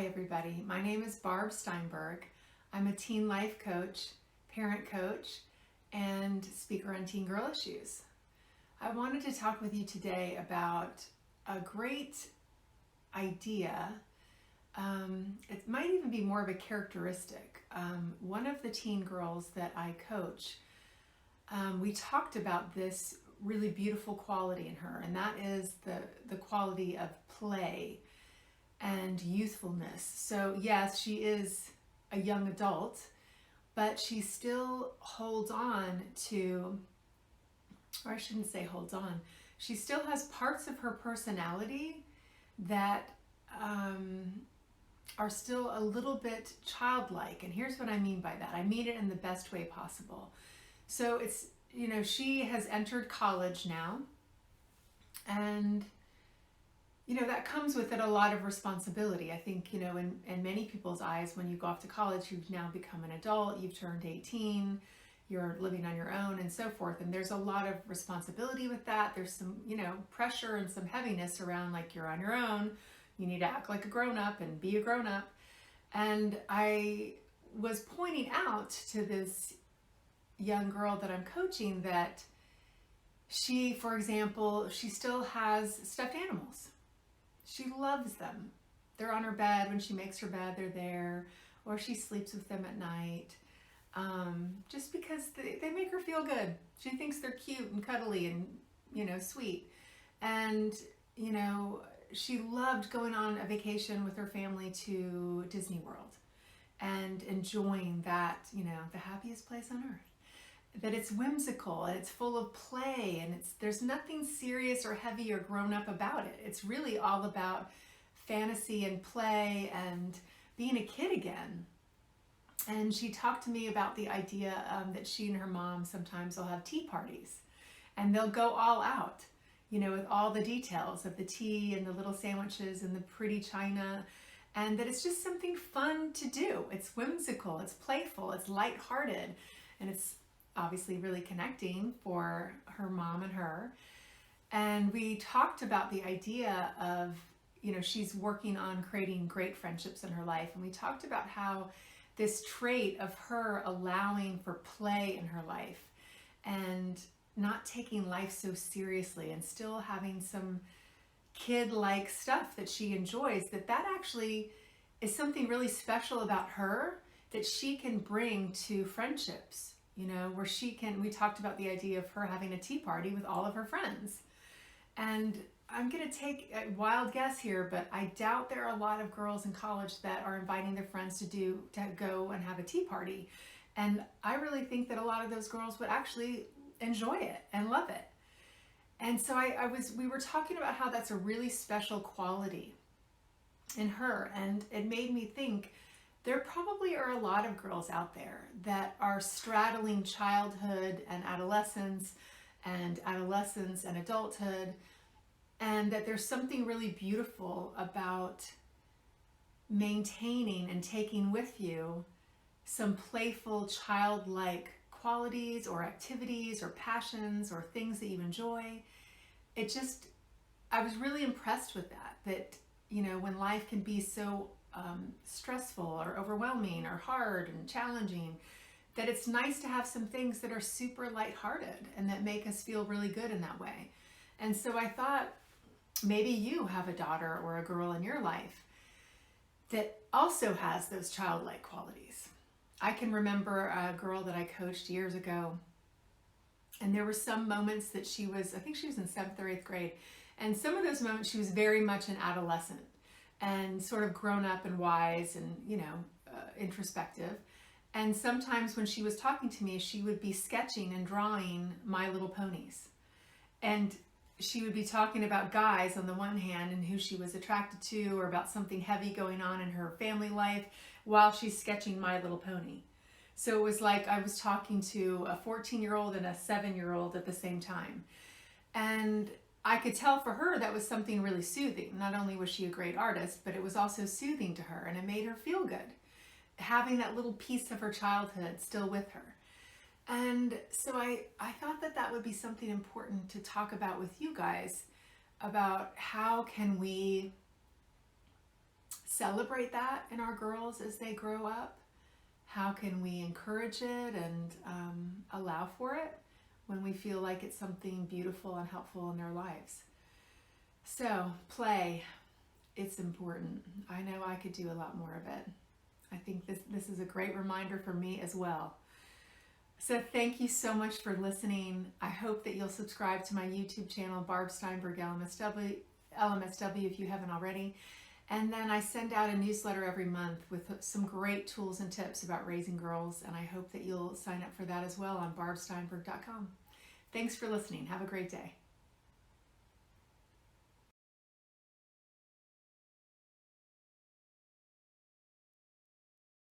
Hi everybody, my name is Barb Steinberg. I'm a teen life coach, parent coach, and speaker on teen girl issues. I wanted to talk with you today about a great idea. It might even be more of a characteristic. One of the teen girls that I coach, we talked about this really beautiful quality in her, and that is the quality of play and youthfulness. So yes, she is a young adult, but she still holds on to, or I shouldn't say holds on, she still has parts of her personality that are still a little bit childlike. And here's what I mean by that. I mean it in the best way possible. So it's, she has entered college now, and that comes with it a lot of responsibility. I think, in many people's eyes, when you go off to college, you've now become an adult, you've turned 18, you're living on your own and so forth. And there's a lot of responsibility with that. There's some, pressure and some heaviness around, like, you're on your own, you need to act like a grown-up and be a grown-up. And I was pointing out to this young girl that I'm coaching that she, for example, she still has stuffed animals. She loves them. They're on her bed. When she makes her bed, they're there, or she sleeps with them at night, just because they make her feel good. She thinks they're cute and cuddly and, sweet. And, she loved going on a vacation with her family to Disney World and enjoying that, the happiest place on earth. That it's whimsical and it's full of play, and there's nothing serious or heavy or grown up about it. It's really all about fantasy and play and being a kid again. And she talked to me about the idea that she and her mom sometimes will have tea parties, and they'll go all out, with all the details of the tea and the little sandwiches and the pretty china, and that it's just something fun to do. It's whimsical, it's playful, it's lighthearted, and it's obviously really connecting for her mom and her. And we talked about the idea of, she's working on creating great friendships in her life. And we talked about how this trait of her allowing for play in her life and not taking life so seriously and still having some kid-like stuff that she enjoys, that actually is something really special about her that she can bring to friendships. Where we talked about the idea of her having a tea party with all of her friends. And I'm going to take a wild guess here, but I doubt there are a lot of girls in college that are inviting their friends to go and have a tea party. And I really think that a lot of those girls would actually enjoy it and love it. And so we were talking about how that's a really special quality in her. And it made me think, there probably are a lot of girls out there that are straddling childhood and adolescence and adulthood, and that there's something really beautiful about maintaining and taking with you some playful childlike qualities or activities or passions or things that you enjoy. I was really impressed with that, when life can be so stressful or overwhelming or hard and challenging, that it's nice to have some things that are super lighthearted and that make us feel really good in that way. And so I thought maybe you have a daughter or a girl in your life that also has those childlike qualities. I can remember a girl that I coached years ago, and there were some moments that I think she was in 7th or 8th grade, and some of those moments she was very much an adolescent and sort of grown up and wise and, introspective. And sometimes when she was talking to me, she would be sketching and drawing My Little Ponies. And she would be talking about guys on the one hand and who she was attracted to, or about something heavy going on in her family life while she's sketching My Little Pony. So it was like I was talking to a 14-year-old and a 7-year-old at the same time. And I could tell for her that was something really soothing. Not only was she a great artist, but it was also soothing to her, and it made her feel good, having that little piece of her childhood still with her. And so I thought that would be something important to talk about with you guys, about how can we celebrate that in our girls as they grow up? How can we encourage it and allow for it when we feel like it's something beautiful and helpful in their lives? So, play, it's important. I know I could do a lot more of it. I think this is a great reminder for me as well. So thank you so much for listening. I hope that you'll subscribe to my YouTube channel, Barb Steinberg LMSW, if you haven't already. And then I send out a newsletter every month with some great tools and tips about raising girls. And I hope that you'll sign up for that as well on barbsteinberg.com. Thanks for listening. Have a great day.